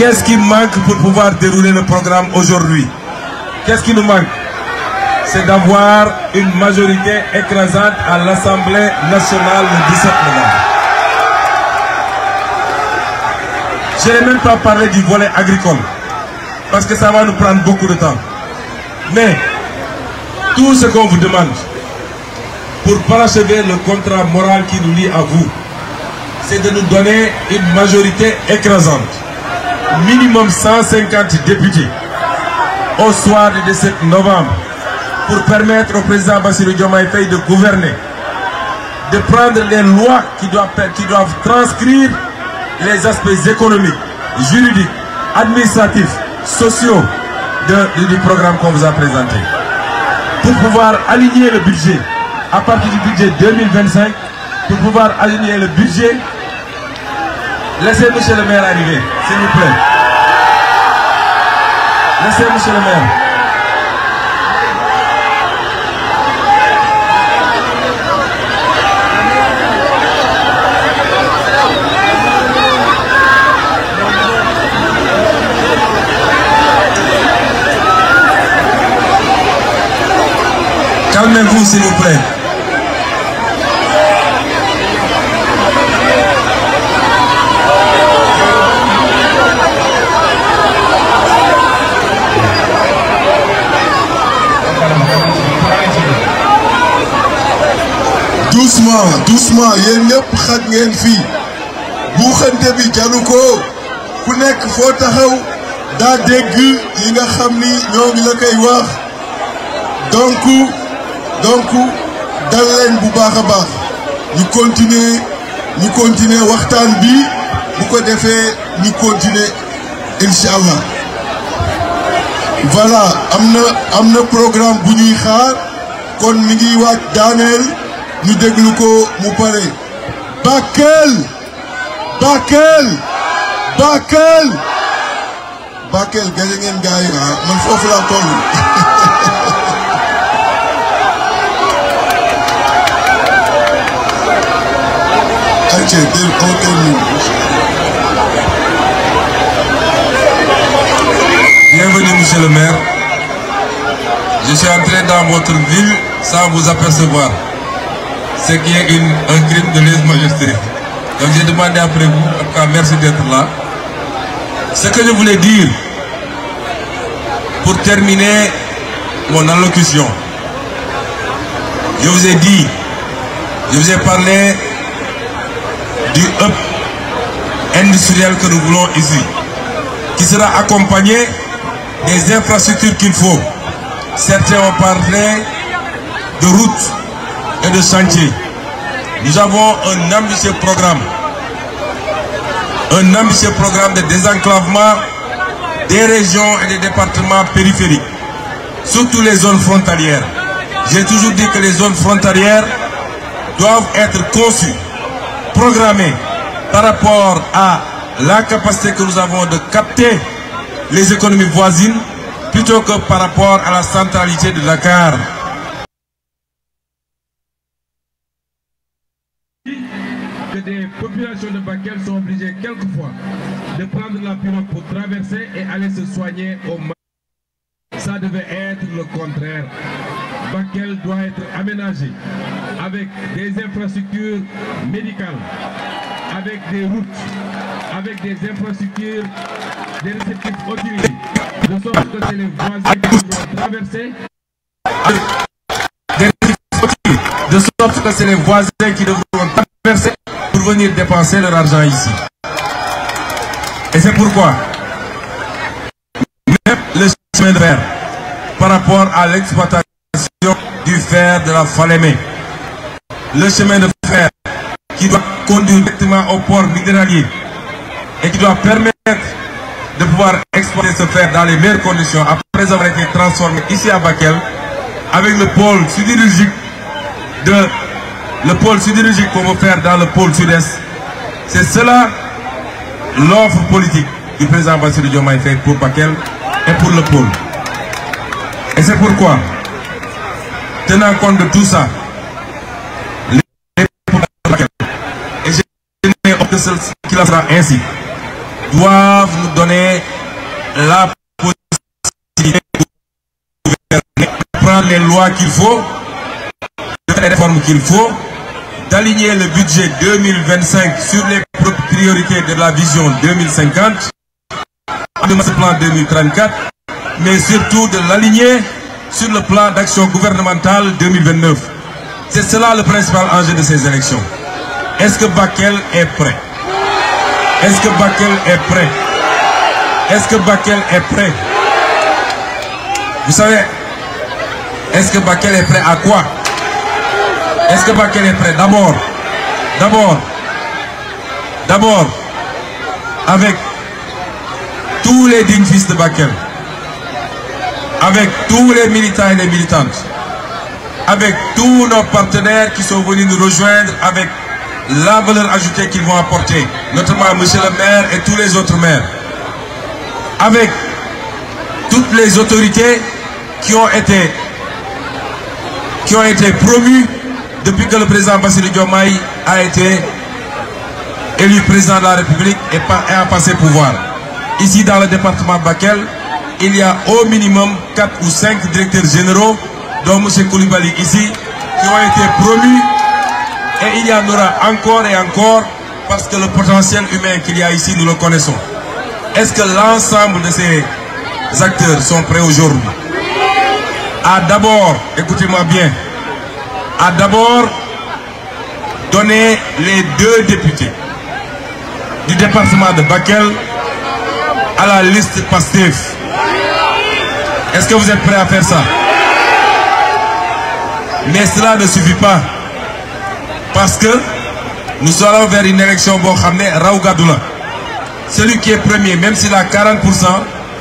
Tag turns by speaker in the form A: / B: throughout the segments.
A: Qu'est-ce qui manque pour pouvoir dérouler le programme aujourd'hui? Qu'est-ce qui nous manque? C'est d'avoir une majorité écrasante à l'Assemblée nationale le 17 novembre. Je n'ai même pas parlé du volet agricole, parce que ça va nous prendre beaucoup de temps. Mais tout ce qu'on vous demande pour parachever le contrat moral qui nous lie à vous, c'est de nous donner une majorité écrasante, minimum 150 députés, au soir du 17 novembre, pour permettre au président Bassirou Diomaye Faye de gouverner, de prendre les lois qui doivent transcrire les aspects économiques, juridiques, administratifs, sociaux du programme qu'on vous a présenté. Pour pouvoir aligner le budget à partir du budget 2025, pour pouvoir aligner le budget, laissez monsieur le maire arriver, s'il vous plaît. Laissez monsieur le maire. Calmez-vous s'il vous plaît.
B: Doucement, doucement, yéen ñëpp xaj ngeen fii buuxante bi jaru ko ku nekk foo taxaw daa dégg yi nga xam ni ñoo ngi la koy wax donc dal leen bu baax a baax ñu continuer waxtaan bi bu ko defee ñu continuer incha allah. Voilà am na programme bu ñuy xaar kon mi ngi waaj daaneel ñu déglu ko mu pare. Bakel gaje ngeen gaay man foofu laa toll.
A: Bienvenue monsieur le maire. Je suis entré dans votre ville sans vous apercevoir. Ce qui est un crime de lèse-majesté. Donc j'ai demandé après vous, en tout cas merci d'être là. Ce que je voulais dire, pour terminer mon allocution, je vous ai parlé du hub industriel que nous voulons ici, qui sera accompagné des infrastructures qu'il faut. Certains ont parlé de routes et de chantiers. Nous avons un ambitieux programme de désenclavement des régions et des départements périphériques, surtout les zones frontalières. J'ai toujours dit que les zones frontalières doivent être conçues, programmées par rapport à la capacité que nous avons de capter les économies voisines, plutôt que par rapport à la centralité de Dakar. Que des populations de Bakel sont obligées quelquefois de prendre la pirogue pour traverser et aller se soigner au Mali. Ça devait être le contraire. Bakel doit être aménagé avec des infrastructures médicales, avec des routes, avec des infrastructures, des réceptifs autorisés, de sorte que c'est les voisins qui doivent traverser. De sorte que c'est les voisins qui devront traverser pour venir dépenser leur argent ici. Et c'est pourquoi même le chemin de fer par rapport à l'exploitation du fer de la Falémé, le chemin de fer qui doit conduire directement au port minéralier et qui doit permettre de pouvoir exploiter ce fer dans les meilleures conditions après avoir été transformé ici à Bakel avec le pôle sidérurgique qu'on veut faire dans le pôle sud-est. C'est cela l'offre politique du président Bassirou Diomaye Faye pour Bakel et pour le pôle. Et c'est pourquoi, tenant compte de tout ça, les Bakel, et j'ai qu'il en sera ainsi, doivent nous donner la possibilité de prendre les lois qu'il faut, de faire les réformes qu'il faut, d'aligner le budget 2025 sur les priorités de la vision 2050, de ce plan 2034, mais surtout de l'aligner sur le plan d'action gouvernementale 2029. C'est cela le principal enjeu de ces élections. Est-ce que Bakel est prêt? Est-ce que Bakel est prêt? Est-ce que Bakel est prêt? Vous savez, est-ce que Bakel est prêt à quoi? Est-ce que Bakel est prêt? D'abord, avec tous les dignes fils de Bakel, avec tous les militants et les militantes, avec tous nos partenaires qui sont venus nous rejoindre avec la valeur ajoutée qu'ils vont apporter, notamment monsieur le maire et tous les autres maires, avec toutes les autorités qui ont été promues depuis que le président Bassirou Diomaye a été élu président de la République et a passé pouvoir. Ici dans le département de Bakel, il y a au minimum 4 ou 5 directeurs généraux, dont M. Koulibaly ici, qui ont été promus, et il y en aura encore et encore, parce que le potentiel humain qu'il y a ici, nous le connaissons. Est-ce que l'ensemble de ces acteurs sont prêts aujourd'hui à d'abord, écoutez-moi bien, à d'abord donner les 2 députés du département de Bakel à la liste PASTEF? Est-ce que vous êtes prêts à faire ça? Mais cela ne suffit pas, parce que nous allons vers une élection bon xamné raw gadou la. Celui qui est premier, même s'il a 40%,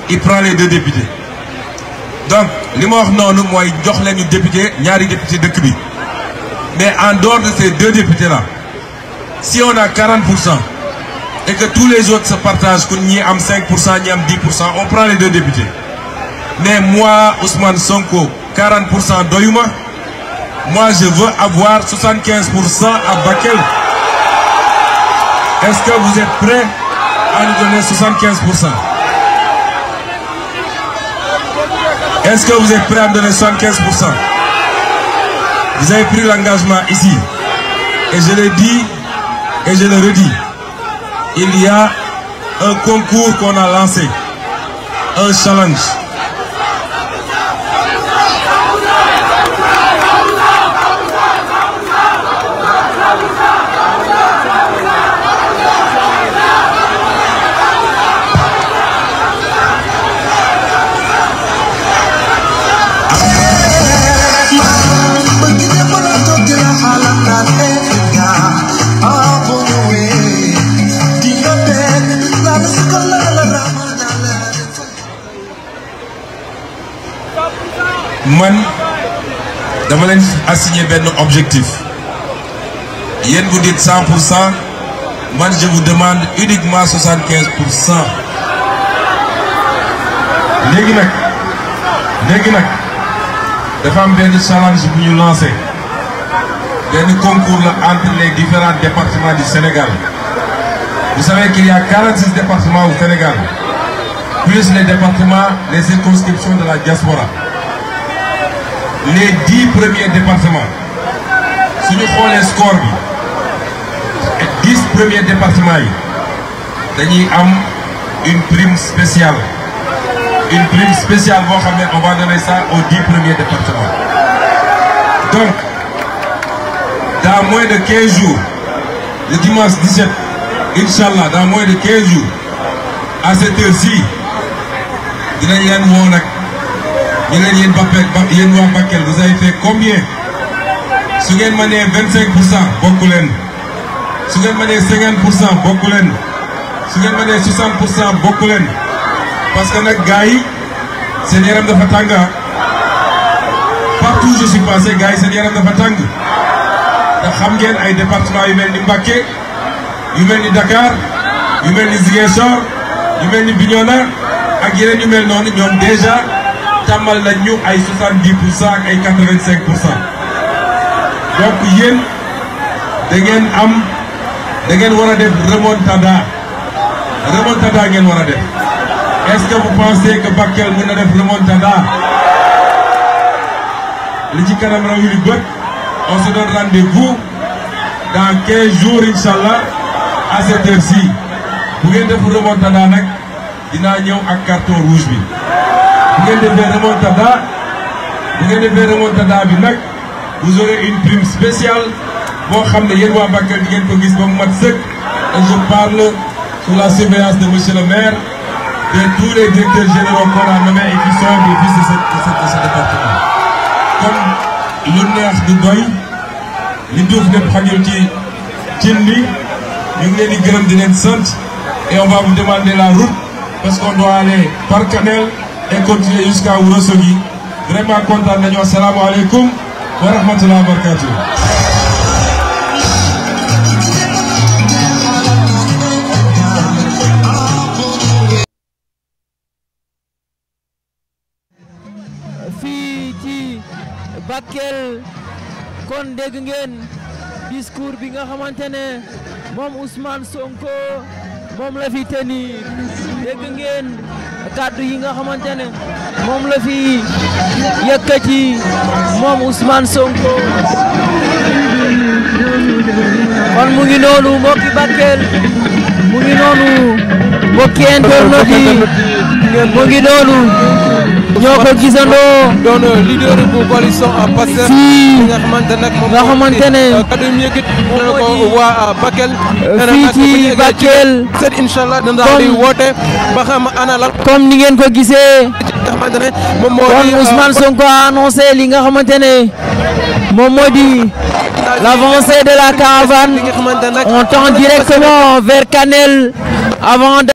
A: il prend les 2 députés. Donc li ma wax noonu mooy jox leen ñu député ñaari député dëkk bi. Mais en dehors de ces 2 députés là, si on a 40% et que tous les autres se partagent, qu'on y am 5%, ñi am 10%, on prend les 2 députés. Mais moi, Ousmane Sonko, 40% doyuma. Moi, je veux avoir 75% à Bakel. Est-ce que vous êtes prêts à nous donner 75%? Est-ce que vous êtes prêts à nous donner 75%? Vous avez pris l'engagement ici. Et je l'ai dit et je le redis. Il y a un concours qu'on a lancé. Un challenge. Man, dama leen assigner benn objectif. Yéen vous dites 100%, moi je vous demande uniquement 75%. Léegi nag dafa am benn challenge bu ñu lancé. Benn concours là entre les différents départements du Sénégal. Vous savez qu'il y a 46 départements au Sénégal, plus les départements, les circonscriptions de la diaspora. Les 10 premiers départements, si nous prenons les scores, les 10 premiers départements, nous avons une prime spéciale. Une prime spéciale, on va donner ça aux 10 premiers départements. Donc, dans moins de 15 jours, le dimanche 17, Inch'Allah, dans moins de 15 jours, à cette heure-ci, vous avez fait combien? Si vous avez 25%, beaucoup de. Si vous avez 50%, beaucoup de. Si vous avez 60%, beaucoup de. Parce que les gars, c'est des gens de Fatanga. Partout où je suis passé, gars, c'est des gens de Fatanga. Vous savez, il y a des départements qui sont Mbaké, qui sont Dakar, qui sont Ziguinchor, qui sont Bignona, et qui sont déjà tamal nañu ay 70% ay 85%. Donc yéen da ngeen wara def remontada remontada ngeen war a def. Est-ce que vous pensez que Bakel mën na def remontada? li ci kanam raw yu bët. On se donne rendez-vous dans 15 jours Inch'Allah à cette heure-ci. Bu ngeen def remontada nag dinaa ñëw ak carton rouge bi. Bu ngeen defee remontada bi nag vous aurez une prime spéciale boo xam ne yéen waa Bakel di ngeen ko gis ba mu mat sëkk. Et je parle sous la surveillance de monsieur le maire, de tous les directeurs généraux qu'on a nommés et qui sont des fils de ce département. Comme lu neex du doy li duuf lépp xajul ci cin li ñu ngi leen di gërëm di leen sant et on va vous demander la route parce qu'on doit aller par Kanel et continuer jusqu'à Ourossogui. Vraiment kontaan nañu. Assalaamu aleykum wa rahmatullahi wa barakatuh.
C: fii ci Bakel kon dégg ngeen discours bi nga xamante ne moom Ousmane Sonko moom la fi tenir dégg ngeen kàddu yi nga xamante ne moom la fi yëkkati moom Ousmane Sonko kon mu ngi noonu mbokki Bakel mu ngi noonu mbokki internet yi mu ngi noonu ñoo ko gisandoo
D: doon leader bu coalition Pastef
C: fii
D: nga xamante ne kaddu yi yëkkit na ko waa Bakel
C: fii ci Bakel
D: set inshallah dana di woote ba xam ana lan
C: comme ni ngeen ko gisee
D: nga xamante ne moom moo
C: kon Ousmane Sonko a annoncé li nga xamante ne moom moo di l'avancée de la caravane. On tend directement vers Kanel avant